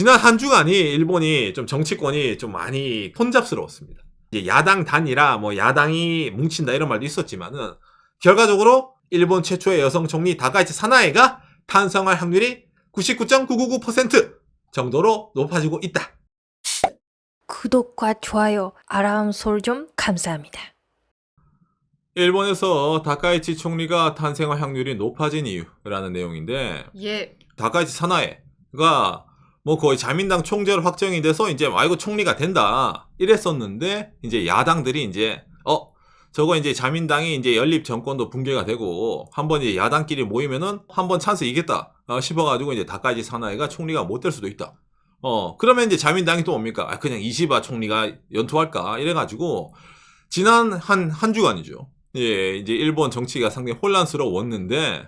지난 한 주간이 일본이 좀 정치권이 좀 많이 혼잡스러웠습니다. 이제 야당 단일화, 뭐 야당이 뭉친다 이런 말도 있었지만은 결과적으로 일본 최초의 여성 총리 다카이치 사나에가 탄생할 확률이 99.999% 정도로 높아지고 있다. 구독과 좋아요, 알람 설정 감사합니다. 일본에서 다카이치 총리가 탄생할 확률이 높아진 이유라는 내용인데, 예. 다카이치 사나에가 뭐 거의 자민당 총재로 확정이 돼서 이제 아이고 총리가 된다 이랬었는데, 이제 야당들이 이제 저거 이제 자민당이 이제 연립 정권도 붕괴가 되고 한번 이제 야당끼리 모이면은 한번 찬스 이겠다 싶어가지고 이제 다카이치 사나에가 총리가 못 될 수도 있다. 그러면 이제 자민당이 또 뭡니까? 그냥 이시바 총리가 연투할까 이래가지고 지난 한 주간이죠. 예, 이제 일본 정치가 상당히 혼란스러웠는데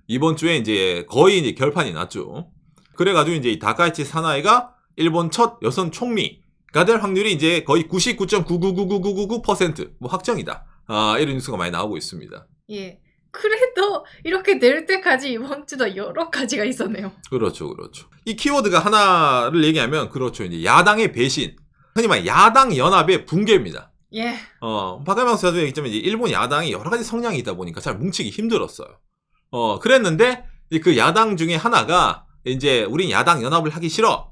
이번 주에 이제 거의 이제 결판이 났죠. 그래가지고 이제 다카이치 사나에가 일본 첫 여성 총리가 될 확률이 이제 거의 99.9999999% 뭐 확정이다. 이런 뉴스가 많이 나오고 있습니다. 예. 그래도 이렇게 될 때까지 이번 주도 여러 가지가 있었네요. 그렇죠, 그렇죠. 이 키워드가 하나를 얘기하면 그렇죠. 이제 야당의 배신, 흔히 말해 야당 연합의 붕괴입니다. 예. 박하명 선수 얘기했지만 이제 일본 야당이 여러 가지 성향이 있다 보니까 잘 뭉치기 힘들었어요. 그랬는데 그 야당 중에 하나가 이제 우린 야당 연합을 하기 싫어.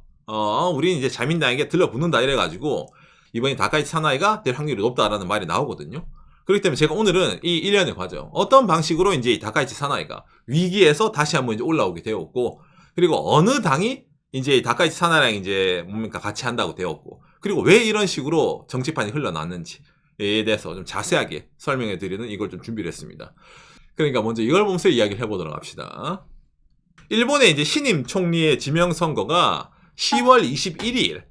우린 이제 자민당에게 들러붙는다 이래가지고 이번에 다카이치 사나이가 될 확률이 높다라는 말이 나오거든요. 그렇기 때문에 제가 오늘은 이 일련의 과정, 어떤 방식으로 이제 다카이치 사나이가 위기에서 다시 한번 이제 올라오게 되었고, 그리고 어느 당이 이제 다카이치 사나이랑 이제 뭡니까 같이 한다고 되었고, 그리고 왜 이런 식으로 정치판이 흘러났는지에 대해서 좀 자세하게 설명해 드리는 이걸 좀 준비를 했습니다. 그러니까 먼저 이걸 보면서 이야기를 해보도록 합시다. 일본의 이제 신임 총리의 지명선거가 10월 21일에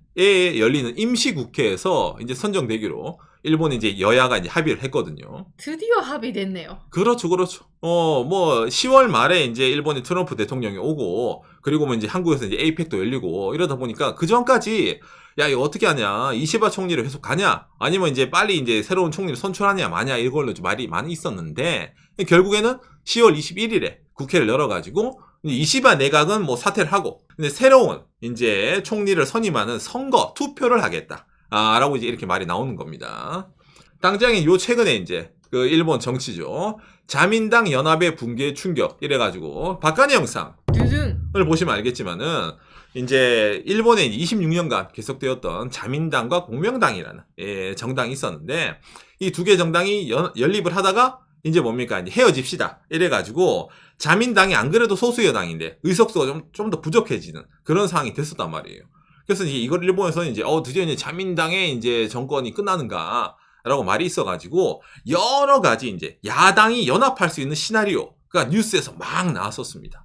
열리는 임시국회에서 이제 선정되기로 일본이 이제 여야가 이제 합의를 했거든요. 드디어 합의됐네요. 그렇죠, 그렇죠. 뭐 10월 말에 이제 일본의 트럼프 대통령이 오고, 그리고 뭐 이제 한국에서 이제 에이펙도 열리고 이러다 보니까 그 전까지 야 이거 어떻게 하냐, 이시바 총리를 계속 가냐, 아니면 이제 빨리 이제 새로운 총리를 선출하냐 마냐 이걸로 좀 말이 많이 있었는데, 결국에는 10월 21일에 국회를 열어가지고 이시바 내각은 뭐 사퇴를 하고, 근데 새로운 이제 총리를 선임하는 선거 투표를 하겠다. 라고 이제 이렇게 말이 나오는 겁니다. 당장에 요 최근에 이제 그 일본 정치죠. 자민당 연합의 붕괴 충격 이래가지고 박간의 영상을 두둔. 보시면 알겠지만은 이제 일본에 26년간 계속되었던 자민당과 공명당이라는 정당이 있었는데, 이 두 개 정당이 연립을 하다가 이제 뭡니까 이제 헤어집시다 이래가지고 자민당이 안 그래도 소수 여당인데 의석수가 좀 더 부족해지는 그런 상황이 됐었단 말이에요. 그래서 이제 이걸 일본에서는 이제 드디어 이제 자민당의 이제 정권이 끝나는가라고 말이 있어가지고 여러 가지 이제 야당이 연합할 수 있는 시나리오가 뉴스에서 막 나왔었습니다.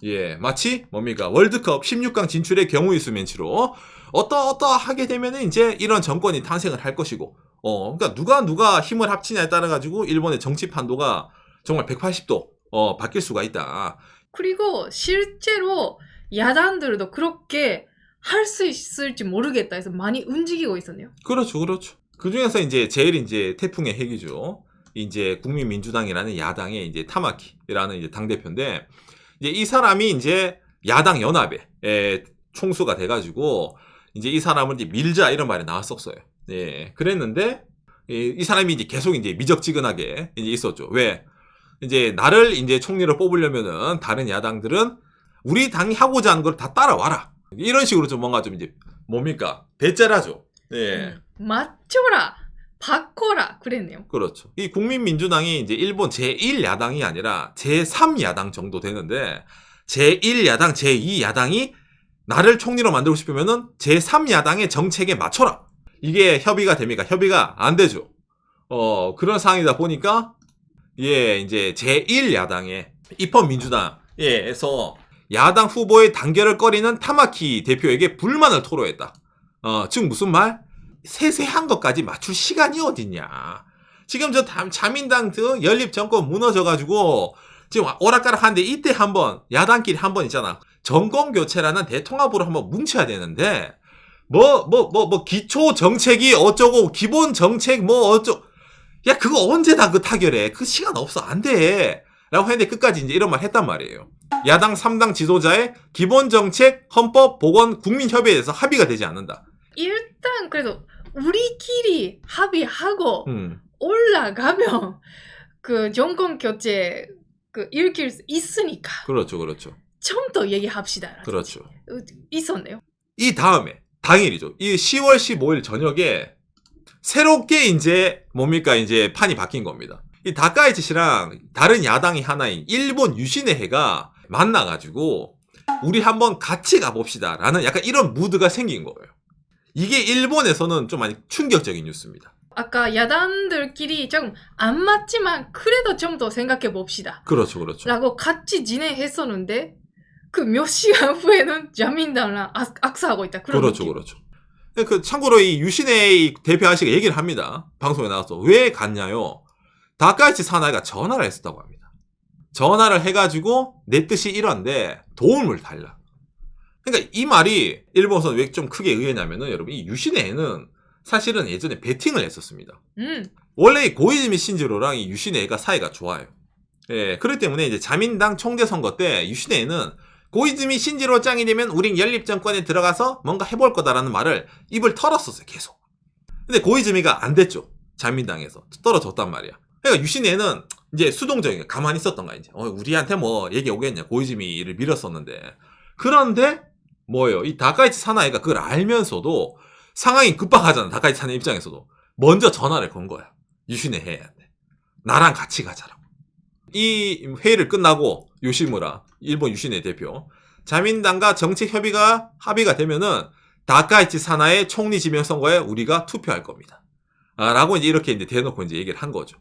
예, 마치 뭡니까 월드컵 16강 진출의 경우의 수 맨치로 어떠하게 되면은 이제 이런 정권이 탄생을 할 것이고, 그러니까 누가 힘을 합치냐에 따라 가지고 일본의 정치 판도가 정말 180도 바뀔 수가 있다. 그리고 실제로 야당들도 그렇게 할 수 있을지 모르겠다 해서 많이 움직이고 있었네요. 그렇죠, 그렇죠. 그 중에서 이제 제일 이제 태풍의 핵이죠. 이제 국민민주당이라는 야당의 이제 타마키라는 이제 당대표인데, 이제 이 사람이 이제 야당 연합의 총수가 돼가지고 이제 이 사람을 이제 밀자 이런 말이 나왔었어요. 예, 그랬는데 이 사람이 이제 계속 이제 미적지근하게 이제 있었죠. 왜? 이제 나를 이제 총리로 뽑으려면은 다른 야당들은 우리 당이 하고자 하는 걸 다 따라와라. 이런 식으로 좀 뭔가 좀 이제 뭡니까 배째라죠. 예. 맞춰라, 바꿔라 그랬네요. 그렇죠. 이 국민민주당이 이제 일본 제1야당이 아니라 제3야당 정도 되는데, 제1야당, 제2야당이 나를 총리로 만들고 싶으면은 제3야당의 정책에 맞춰라. 이게 협의가 됩니까? 협의가 안 되죠. 그런 상황이다 보니까 이제 제1야당의 입헌민주당에서 야당 후보의 단결을 꺼리는 타마키 대표에게 불만을 토로했다. 즉 무슨 말? 세세한 것까지 맞출 시간이 어딨냐. 지금 저 자민당 연립 정권 무너져가지고 지금 오락가락하는데 이때 한번 야당끼리 한번 있잖아. 정권 교체라는 대통합으로 한번 뭉쳐야 되는데 기초 정책이 어쩌고 기본 정책 뭐 어쩌고, 야 그거 언제 다 그 타결해. 그 시간 없어. 안 돼. 라고 했는데 끝까지 이제 이런 말 했단 말이에요. 야당 3당 지도자의 기본정책, 헌법, 보건, 국민협의에 대해서 합의가 되지 않는다. 일단 그래도 우리끼리 합의하고 음, 올라가면 그 정권 교체 그 일으킬 수 있으니까 그렇죠, 그렇죠. 좀 더 얘기합시다. 그렇죠. 있었네요. 이 다음에 당일이죠. 이 10월 15일 저녁에 새롭게 이제 뭡니까 이제 판이 바뀐 겁니다. 이 다카이치 씨랑 다른 야당이 하나인 일본 유시네해가 만나가지고 우리 한번 같이 가봅시다라는 약간 이런 무드가 생긴 거예요. 이게 일본에서는 좀 많이 충격적인 뉴스입니다. 아까 야단들끼리 조금 안 맞지만 그래도 좀 더 생각해 봅시다. 그렇죠, 그렇죠. 라고 같이 진행했었는데 그 몇 시간 후에는 자민당랑 악수하고 있다. 그런 그렇죠, 느낌. 그렇죠. 그 참고로 이 유시네 대표 아저씨가 얘기를 합니다. 방송에 나와서 왜 갔냐요? 다카이치 사나이가 전화를 했었다고 합니다. 전화를 해가지고 내 뜻이 이런데 도움을 달라. 그러니까 이 말이 일본에서는 왜 좀 크게 의외냐면은 여러분 이 유시네는 사실은 예전에 베팅을 했었습니다. 원래 이 고이즈미 신지로랑 이 유시네가 사이가 좋아요. 예, 그렇기 때문에 이제 자민당 총재 선거 때 유시네는 고이즈미 신지로 짱이 되면 우린 연립정권에 들어가서 뭔가 해볼 거다라는 말을 입을 털었었어요, 계속. 근데 고이즈미가 안 됐죠. 자민당에서. 떨어졌단 말이야. 그러니까 유시네는 이제 수동적인 거 가만히 있었던 거야, 이제. 우리한테 뭐 얘기 오겠냐. 고이즈미를 밀었었는데. 그런데 뭐예요? 이 다카이치 사나이가 그걸 알면서도 상황이 급박하잖아. 다카이치 사나이 입장에서도. 먼저 전화를 건 거야. 유시네해한테. 나랑 같이 가자라고. 이 회의를 끝나고 요시무라 일본 유시네 대표 자민당과 정책 협의가 합의가 되면은 다카이치 사나의 총리 지명 선거에 우리가 투표할 겁니다. 라고 이제 이렇게 이제 대놓고 이제 얘기를 한 거죠.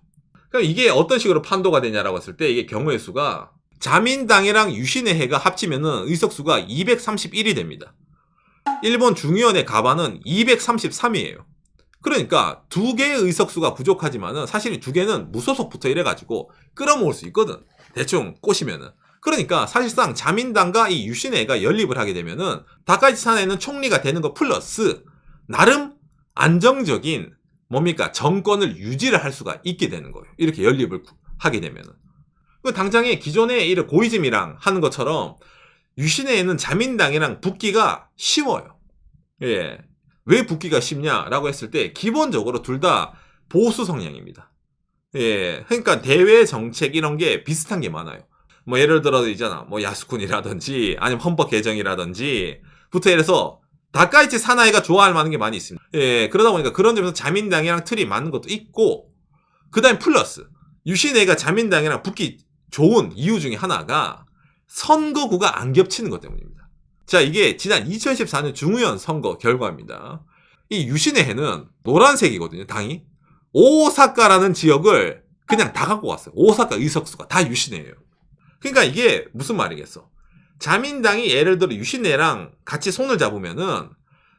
그럼 이게 어떤 식으로 판도가 되냐라고 했을 때 이게 경우의 수가 자민당이랑 유시네해가 합치면은 의석수가 231이 됩니다. 일본 중의원의 가반은 233이에요. 그러니까 두 개의 의석수가 부족하지만은 사실 두 개는 무소속부터 이래가지고 끌어모을 수 있거든. 대충 꼬시면은. 그러니까 사실상 자민당과 이 유시네가 연립을 하게 되면은 다카이치 사나이는 총리가 되는 거 플러스 나름 안정적인 뭡니까 정권을 유지를 할 수가 있게 되는 거예요. 이렇게 연립을 하게 되면은. 당장에 기존에 이런 고이즈미랑 하는 것처럼 유시네에는 자민당이랑 붙기가 쉬워요. 예. 왜 붙기가 쉽냐라고 했을 때 기본적으로 둘 다 보수 성향입니다. 예, 그러니까 대외 정책 이런 게 비슷한 게 많아요. 뭐 예를 들어서 있잖아, 뭐 야스쿤이라든지 아니면 헌법 개정이라든지 부터 해서 다카이치 사나이가 좋아할 만한 게 많이 있습니다. 예, 그러다 보니까 그런 점에서 자민당이랑 틀이 맞는 것도 있고, 그다음 플러스 유시네가 자민당이랑 붙기 좋은 이유 중에 하나가 선거구가 안 겹치는 것 때문입니다. 자, 이게 지난 2014년 중의원 선거 결과입니다. 이 유시네해는 노란색이거든요, 당이. 오사카라는 지역을 그냥 다 갖고 왔어요. 오사카 의석수가 다 유시네예요. 그러니까 이게 무슨 말이겠어. 자민당이 예를 들어 유시네랑 같이 손을 잡으면은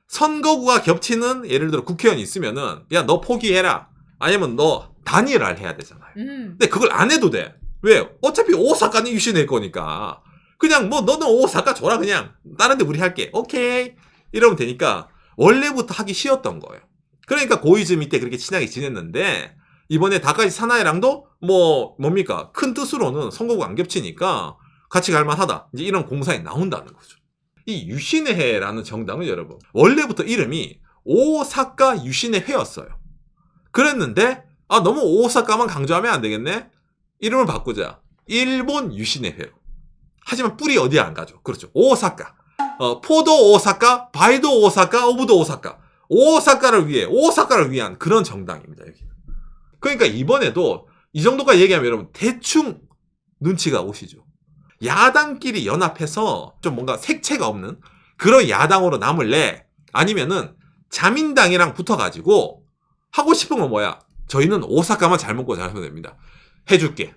선거구가 겹치는 예를 들어 국회의원이 있으면은 야, 너 포기해라. 아니면 너 단일화를 해야 되잖아요. 근데 그걸 안 해도 돼. 왜? 어차피 오사카는 유시네 거니까. 그냥 뭐 너는 오사카 줘라 그냥. 다른 데 우리 할게. 오케이. 이러면 되니까 원래부터 하기 쉬웠던 거예요. 그러니까 고이즈미 때 그렇게 친하게 지냈는데 이번에 다카이치 사나이랑도 뭡니까? 큰 뜻으로는 선거구가 안 겹치니까 같이 갈만하다. 이제 이런 공사에 나온다는 거죠. 이 유시네해라는 정당은 여러분 원래부터 이름이 오사카 유시네회였어요. 그랬는데 너무 오사카만 강조하면 안 되겠네. 이름을 바꾸자. 일본 유시네회로. 하지만 뿔이 어디에 안 가죠. 그렇죠. 오사카. 포도 오사카, 바이도 오사카, 오브도 오사카. 오사카를 위한 그런 정당입니다. 여기는. 그러니까 이번에도 이 정도까지 얘기하면 여러분 대충 눈치가 오시죠. 야당끼리 연합해서 좀 뭔가 색채가 없는 그런 야당으로 남을래? 아니면은 자민당이랑 붙어가지고 하고 싶은 건 뭐야? 저희는 오사카만 잘 먹고 잘 살면 됩니다. 해줄게.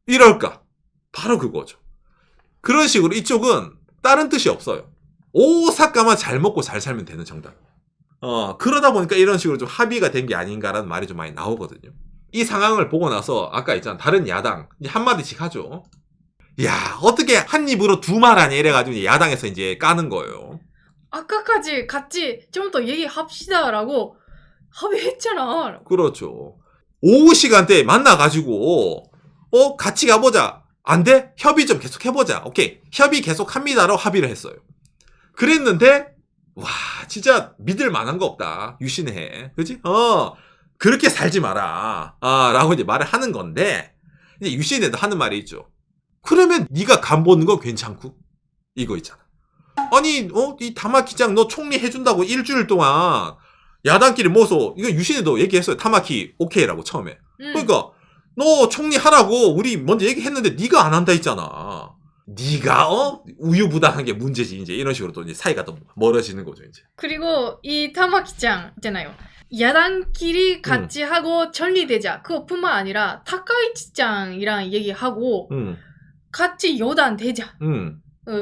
이럴까? 바로 그거죠. 그런 식으로 이쪽은 다른 뜻이 없어요. 오사카만 잘 먹고 잘 살면 되는 정당. 그러다 보니까 이런 식으로 좀 합의가 된 게 아닌가라는 말이 좀 많이 나오거든요. 이 상황을 보고 나서 아까 있잖아. 다른 야당 이제 한마디씩 하죠. 야, 어떻게 한 입으로 두 말 아니야 이래가지고 야당에서 이제 까는 거예요. 아까까지 같이 좀 더 얘기합시다라고 합의했잖아. 그렇죠. 오후 시간대에 만나가지고 같이 가보자. 안 돼? 협의 좀 계속 해보자. 오케이. 협의 계속 합니다라고 합의를 했어요. 그랬는데, 와, 진짜 믿을 만한 거 없다. 유신해. 그지? 그렇게 살지 마라. 라고 이제 말을 하는 건데, 이제 유신해도 하는 말이 있죠. 그러면 네가 간 보는 건 괜찮고? 이거 있잖아. 아니, 이 타마키장 너 총리 해준다고 일주일 동안 야당끼리 모여서, 이거 유신에도 얘기했어요. 타마키 오케이라고 처음에. 그러니까, 너 총리 하라고 우리 먼저 얘기했는데 네가 안 한다 했잖아. 네가 우유부단한 게 문제지. 이제 이런 식으로 또 이제 사이가 또 멀어지는 거죠, 이제. 그리고 이 타마키짱 있잖아요. 야당끼리 같이 하고 전리되자. 그것뿐만 아니라 타카이치짱이랑 얘기하고 같이 여당 되자.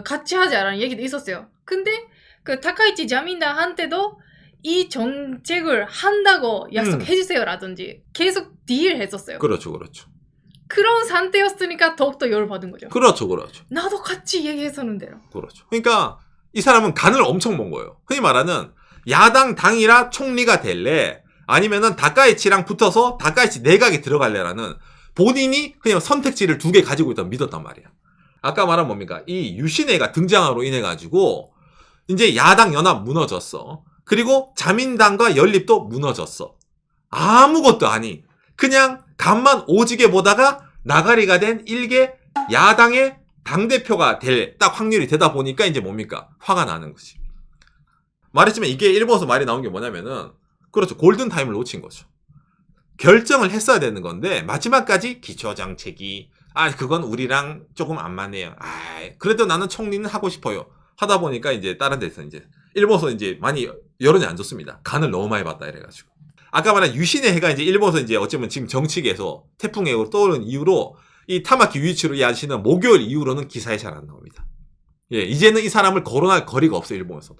같이 하자라는 얘기도 있었어요. 근데 그 타카이치 자민당한테도 이 정책을 한다고 약속해주세요라든지 계속 딜했었어요. 그렇죠, 그렇죠. 그런 상태였으니까 더욱더 열받은 거죠. 그렇죠, 그렇죠. 나도 같이 얘기했었는데요. 그렇죠. 그러니까 이 사람은 간을 엄청 본 거예요. 흔히 말하는 야당 당이라 총리가 될래 아니면은 다카이치랑 붙어서 다카이치 내각에 들어갈래라는 본인이 그냥 선택지를 두 개 가지고 있다고 믿었단 말이야. 아까 말한 뭡니까? 이 유신회가 등장으로 인해 가지고 이제 야당 연합 무너졌어. 그리고 자민당과 연립도 무너졌어. 아무것도 아니. 그냥 간만 오지게 보다가 나가리가 된 일개 야당의 당대표가 될 딱 확률이 되다 보니까 이제 뭡니까? 화가 나는 거지. 말했지만 이게 일본에서 말이 나온 게 뭐냐면은 그렇죠. 골든타임을 놓친 거죠. 결정을 했어야 되는 건데 마지막까지 기초정책이 그건 우리랑 조금 안 맞네요. 그래도 나는 총리는 하고 싶어요. 하다 보니까 이제 다른 데서 이제 일본에서 이제 많이 여론이 안 좋습니다. 간을 너무 많이 봤다 이래가지고. 아까 말한 유신의 해가 이제 일본에서 이제 어쩌면 지금 정치계에서 태풍해로 떠오른 이후로 이 타마키 유이치로 이해하시는 목요일 이후로는 기사에 잘 안 나옵니다. 예, 이제는 이 사람을 거론할 거리가 없어요, 일본에서도.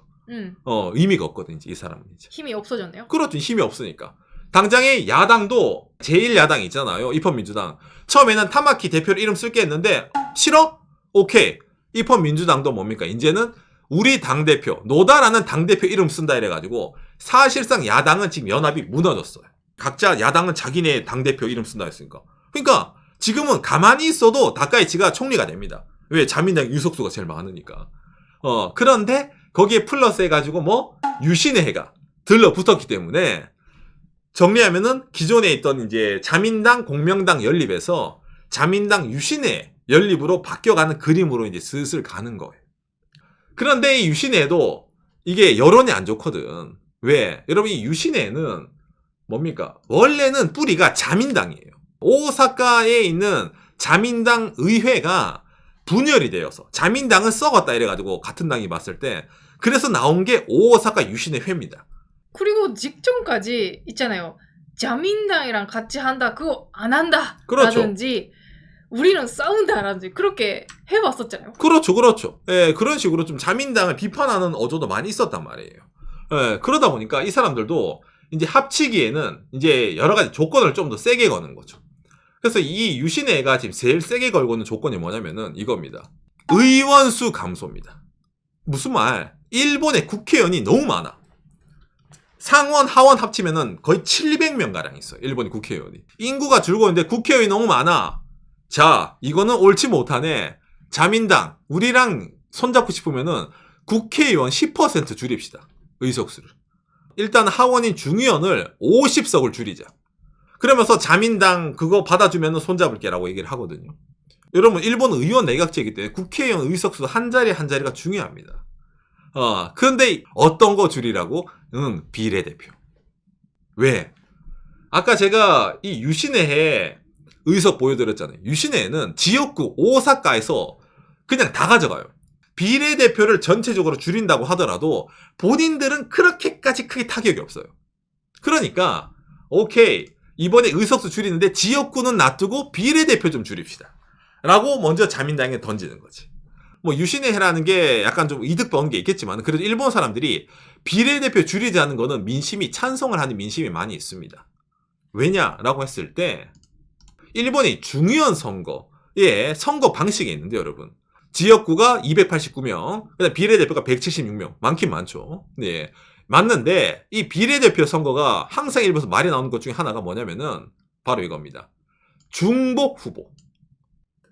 의미가 없거든, 이제 이 사람은 이제. 힘이 없어졌네요. 그렇죠, 힘이 없으니까. 당장에 야당도 제1야당 있잖아요, 입헌민주당. 처음에는 타마키 대표를 이름 쓸게 했는데, 싫어? 오케이. 입헌민주당도 뭡니까? 이제는 우리 당대표, 노다라는 당대표 이름 쓴다 이래가지고, 사실상 야당은 지금 연합이 무너졌어요. 각자 야당은 자기네 당대표 이름 쓴다 했으니까. 그러니까, 지금은 가만히 있어도 다카이치가 총리가 됩니다. 왜? 자민당 유석수가 제일 많으니까. 그런데 거기에 플러스 해가지고 유신의 해가 들러붙었기 때문에 정리하면은 기존에 있던 이제 자민당 공명당 연립에서 자민당 유신의 연립으로 바뀌어가는 그림으로 이제 슬슬 가는 거예요. 그런데 이 유신회도 이게 여론이 안 좋거든. 왜? 여러분 이 유신회는 뭡니까? 원래는 뿌리가 자민당이에요. 오사카에 있는 자민당 의회가 분열이 되어서 자민당은 썩었다 이래가지고 같은 당이 봤을 때 그래서 나온 게 오사카 유신의 회입니다. 그리고 직전까지 있잖아요. 자민당이랑 같이 한다, 그거 안 한다. 그렇죠. 라든지 우리는 싸운다라든지 그렇게 해왔었잖아요. 그렇죠, 그렇죠. 예, 그런 식으로 좀 자민당을 비판하는 어조도 많이 있었단 말이에요. 예, 그러다 보니까 이 사람들도 이제 합치기에는 이제 여러 가지 조건을 좀 더 세게 거는 거죠. 그래서 이 유신회가 지금 제일 세게 걸고 있는 조건이 뭐냐면은 이겁니다. 의원수 감소입니다. 무슨 말? 일본의 국회의원이 너무 많아. 상원, 하원 합치면은 거의 700명 가량 있어요. 일본의 국회의원이. 인구가 줄고 있는데 국회의원이 너무 많아. 자, 이거는 옳지 못하네. 자민당, 우리랑 손잡고 싶으면은 국회의원 10% 줄입시다. 의석수를. 일단 하원인 중의원을 50석을 줄이자. 그러면서 자민당 그거 받아주면 손잡을게라고 얘기를 하거든요. 여러분 일본 의원 내각제이기 때문에 국회의원 의석수 한 자리 한 자리가 중요합니다. 그런데 어떤 거 줄이라고? 비례대표. 왜? 아까 제가 이 유신회에 의석 보여드렸잖아요. 유신회는 지역구 오사카에서 그냥 다 가져가요. 비례대표를 전체적으로 줄인다고 하더라도 본인들은 그렇게까지 크게 타격이 없어요. 그러니까 오케이. 이번에 의석수 줄이는데 지역구는 놔두고 비례대표 좀 줄입시다. 라고 먼저 자민당에 던지는 거지. 유신회라는 게 약간 좀 이득 번 게 있겠지만 그래도 일본 사람들이 비례대표 줄이자는 거는 민심이 찬성을 하는 민심이 많이 있습니다. 왜냐라고 했을 때 일본의 중의원 선거에 선거 방식이 있는데 여러분. 지역구가 289명, 그다음 비례대표가 176명. 많긴 많죠. 네. 맞는데 이 비례대표 선거가 항상 일본에서 말이 나오는 것 중에 하나가 뭐냐면은 바로 이겁니다. 중복 후보.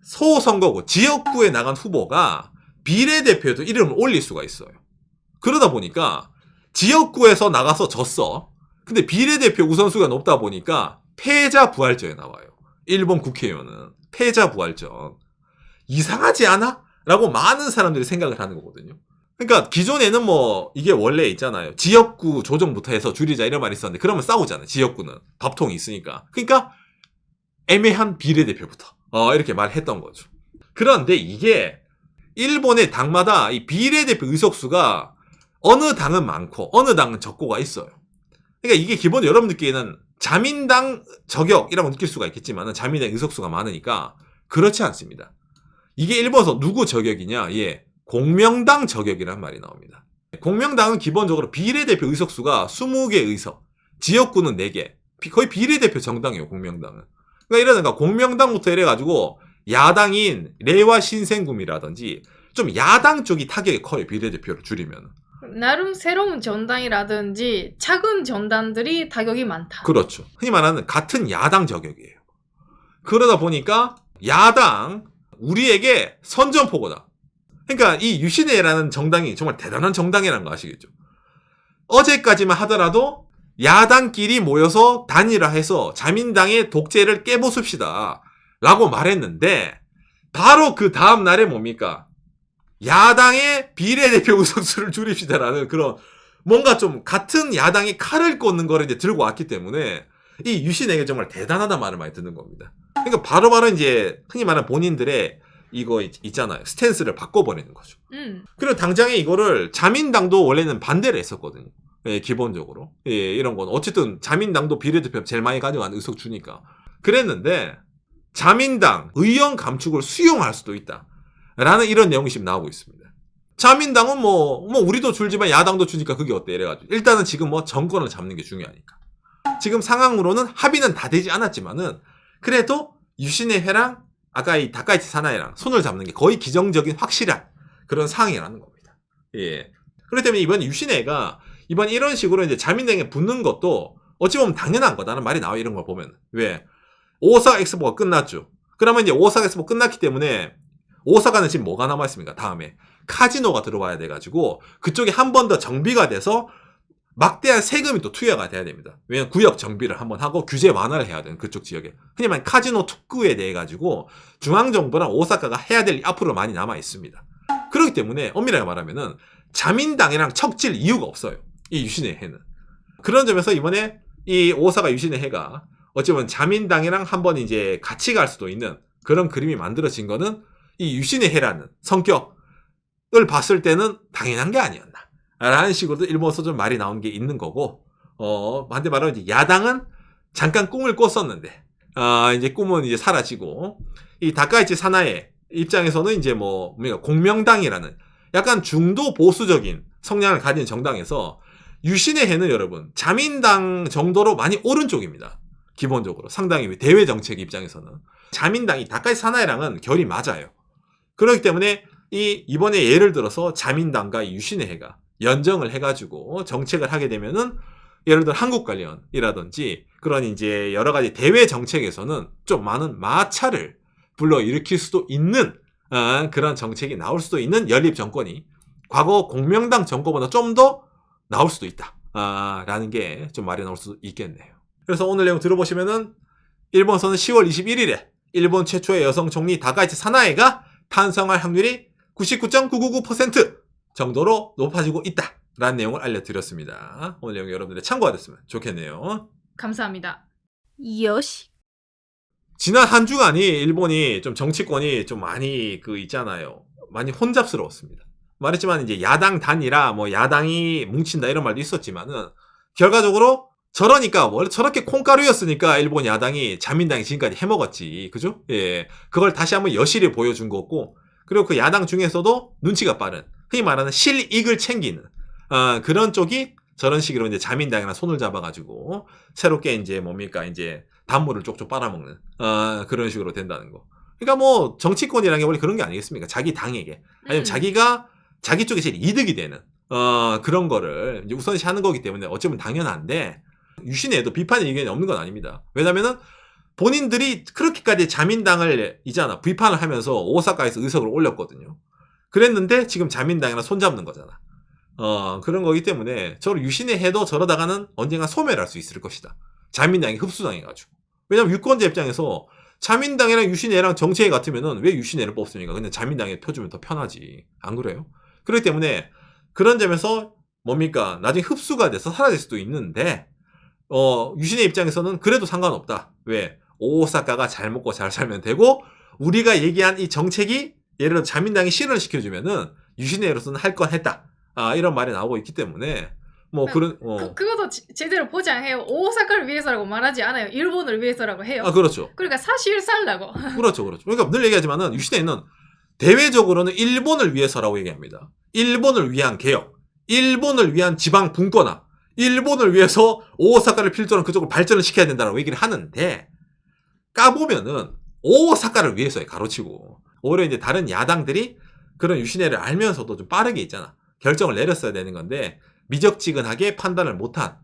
소선거구, 지역구에 나간 후보가 비례대표에도 이름을 올릴 수가 있어요. 그러다 보니까 지역구에서 나가서 졌어. 근데 비례대표 우선수가 높다 보니까 패자 부활전에 나와요. 일본 국회의원은 패자 부활전. 이상하지 않아? 라고 많은 사람들이 생각을 하는 거거든요. 그러니까 기존에는 뭐 이게 원래 있잖아요. 지역구 조정부터 해서 줄이자 이런 말이 있었는데 그러면 싸우잖아요. 지역구는 밥통이 있으니까. 그러니까 애매한 비례대표부터 이렇게 말했던 거죠. 그런데 이게 일본의 당마다 이 비례대표 의석수가 어느 당은 많고 어느 당은 적고가 있어요. 그러니까 이게 기본 여러분 느끼기에는 자민당 저격이라고 느낄 수가 있겠지만 자민당 의석수가 많으니까 그렇지 않습니다. 이게 일본에서 누구 저격이냐? 예, 공명당 저격이란 말이 나옵니다. 공명당은 기본적으로 비례대표 의석수가 20개 의석, 지역구는 4개, 거의 비례대표 정당이에요. 공명당은. 그러니까 이러니까 공명당부터 이래가지고 야당인 레와 신생금이라든지 좀 야당 쪽이 타격이 커요. 비례대표를 줄이면. 나름 새로운 전당이라든지 작은 전당들이 타격이 많다. 그렇죠. 흔히 말하는 같은 야당 저격이에요. 그러다 보니까 야당 우리에게 선전포고다. 그러니까 이 유신회라는 정당이 정말 대단한 정당이라는 거 아시겠죠? 어제까지만 하더라도 야당끼리 모여서 단일화해서 자민당의 독재를 깨부숩시다 라고 말했는데 바로 그 다음 날에 뭡니까? 야당의 비례대표 의석수를 줄입시다라는 그런 뭔가 좀 같은 야당이 칼을 꽂는 거를 이제 들고 왔기 때문에 이 유신에게 정말 대단하다 말을 많이 듣는 겁니다. 그러니까 바로바로 이제 흔히 말하는 본인들의 이거 있잖아요. 스탠스를 바꿔버리는 거죠. 그리고 당장에 이거를 자민당도 원래는 반대를 했었거든요. 예, 기본적으로. 예, 이런 건. 어쨌든 자민당도 비례대표 제일 많이 가져간 의석 주니까. 그랬는데 자민당 의원 감축을 수용할 수도 있다. 라는 이런 내용이 지금 나오고 있습니다. 자민당은 뭐 우리도 줄지만 야당도 주니까 그게 어때? 이래가지고. 일단은 지금 뭐 정권을 잡는 게 중요하니까. 지금 상황으로는 합의는 다 되지 않았지만은 그래도 유신의 회랑 아까 이 다카이치 사나이랑 손을 잡는 게 거의 기정적인 확실한 그런 상황이라는 겁니다. 예. 그렇기 때문에 이번 유신회가 이번 이런 식으로 이제 자민당에 붙는 것도 어찌 보면 당연한 거다라는 말이 나와요. 이런 걸 보면. 왜? 오사카 엑스포가 끝났죠. 그러면 이제 오사카 엑스포 끝났기 때문에 오사카는 지금 뭐가 남아있습니까? 다음에 카지노가 들어와야 돼가지고 그쪽에 한 번 더 정비가 돼서 막대한 세금이 또 투여가 돼야 됩니다. 왜냐면 구역 정비를 한번 하고 규제 완화를 해야 되는 그쪽 지역에. 흔히 말하는 카지노 특구에 대해 가지고 중앙정부랑 오사카가 해야 될 일이 앞으로 많이 남아 있습니다. 그렇기 때문에 엄밀하게 말하면은 자민당이랑 척질 이유가 없어요. 이 유신의 해는. 그런 점에서 이번에 이 오사카 유신의 해가 어찌 보면 자민당이랑 한번 이제 같이 갈 수도 있는 그런 그림이 만들어진 거는 이 유신의 해라는 성격을 봤을 때는 당연한 게 아니었나. 라는 식으로도 일본에서 좀 말이 나온 게 있는 거고, 반대 말하면 이제 야당은 잠깐 꿈을 꿨었는데, 이제 꿈은 이제 사라지고, 이 다카이치 사나의 입장에서는 이제 공명당이라는 약간 중도 보수적인 성향을 가진 정당에서 유신의 해는 여러분, 자민당 정도로 많이 오른쪽입니다. 기본적으로. 상당히 대외 정책 입장에서는. 자민당이 다카이치 사나이랑은 결이 맞아요. 그렇기 때문에 이번에 예를 들어서 자민당과 유신의 해가 연정을 해가지고 정책을 하게 되면은 예를 들어 한국 관련이라든지 그런 이제 여러 가지 대외 정책에서는 좀 많은 마찰을 불러일으킬 수도 있는 그런 정책이 나올 수도 있는 연립 정권이 과거 공명당 정권보다 좀 더 나올 수도 있다. 라는 게 좀 말이 나올 수도 있겠네요. 그래서 오늘 내용 들어보시면은 일본에서는 10월 21일에 일본 최초의 여성 총리 다카이치 사나에가 탄생할 확률이 99.999% 정도로 높아지고 있다라는 내용을 알려드렸습니다. 오늘 내용 여러분들의 참고가 됐으면 좋겠네요. 감사합니다. 요시. 지난 한 주간이 일본이 좀 정치권이 좀 많이 있잖아요. 많이 혼잡스러웠습니다. 말했지만 이제 야당 단일화, 야당이 뭉친다 이런 말도 있었지만은 결과적으로 저러니까 원래 저렇게 콩가루였으니까 일본 야당이 자민당이 지금까지 해먹었지, 그죠? 예, 그걸 다시 한번 여실히 보여준 거고, 그리고 그 야당 중에서도 눈치가 빠른, 흔히 말하는 실익을 챙기는 그런 쪽이 저런 식으로 이제 자민당이랑 손을 잡아가지고 새롭게 이제 이제 단물을 쪽쪽 빨아먹는 그런 식으로 된다는 거. 그러니까 정치권이라는 게 원래 그런 게 아니겠습니까? 자기 당에게 아니면 자기가 자기 쪽에 제일 이득이 되는 그런 거를 이제 우선시 하는 거기 때문에 어쩌면 당연한데 유신에도 비판의 의견이 없는 건 아닙니다. 왜냐면은 본인들이 그렇게까지 자민당을 이잖아 비판을 하면서 오사카에서 의석을 올렸거든요. 그랬는데 지금 자민당이랑 손잡는 거잖아. 그런 거기 때문에 저를 유신에 해도 저러다가는 언젠가 소멸할 수 있을 것이다. 자민당이 흡수당해가지고. 왜냐면 유권자 입장에서 자민당이랑 유신애랑 정치회 같으면은 왜 유신애를 뽑습니까? 그냥 자민당에 표주면 더 편하지. 안 그래요? 그렇기 때문에 그런 점에서 뭡니까? 나중에 흡수가 돼서 사라질 수도 있는데 유신의 입장에서는 그래도 상관없다. 왜? 오사카가 잘 먹고 잘 살면 되고 우리가 얘기한 이 정책이 예를 들어 자민당이 실현을 시켜주면은 유신애로서는 할 건 했다. 이런 말이 나오고 있기 때문에 뭐 그런 그것도 제대로 보지 않아요. 오사카를 위해서라고 말하지 않아요. 일본을 위해서라고 해요. 그렇죠. 그러니까 사실상라고. 그렇죠. 그러니까 늘 얘기하지만은 유신애는 대외적으로는 일본을 위해서라고 얘기합니다. 일본을 위한 개혁, 일본을 위한 지방 분권화, 일본을 위해서 오사카를 필두로 그쪽을 발전을 시켜야 된다라고 얘기를 하는데 까보면은 오사카를 위해서에 가로치고 오히려 이제 다른 야당들이 그런 유신애를 알면서도 좀 빠르게 있잖아. 결정을 내렸어야 되는 건데 미적지근하게 판단을 못한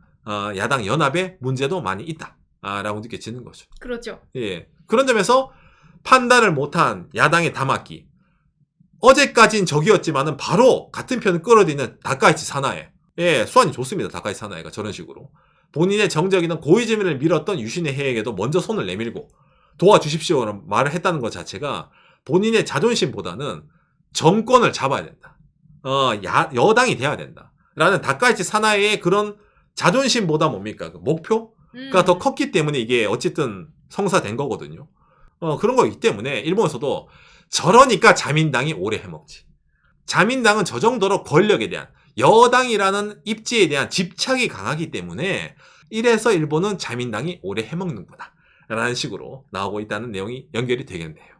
야당 연합의 문제도 많이 있다라고 느껴지는 거죠. 그렇죠. 예. 그런 점에서 판단을 못한 야당의 담화기. 어제까진 적이었지만은 바로 같은 편을 끌어들이는 다카이치 사나에. 예, 수완이 좋습니다. 다카이치 사나에가 저런 식으로. 본인의 정적이든 고이즈미를 밀었던 유신의 해에게도 먼저 손을 내밀고 도와주십시오라는 말을 했다는 것 자체가 본인의 자존심보다는 정권을 잡아야 된다. 여당이 돼야 된다. 라는 다카이치 사나이의 그런 자존심보다 뭡니까? 그 목표가 더 컸기 때문에 이게 어쨌든 성사된 거거든요. 그런 거기 때문에 일본에서도 저러니까 자민당이 오래 해먹지. 자민당은 저 정도로 권력에 대한 여당이라는 입지에 대한 집착이 강하기 때문에 이래서 일본은 자민당이 오래 해먹는구나 라는 식으로 나오고 있다는 내용이 연결이 되겠네요.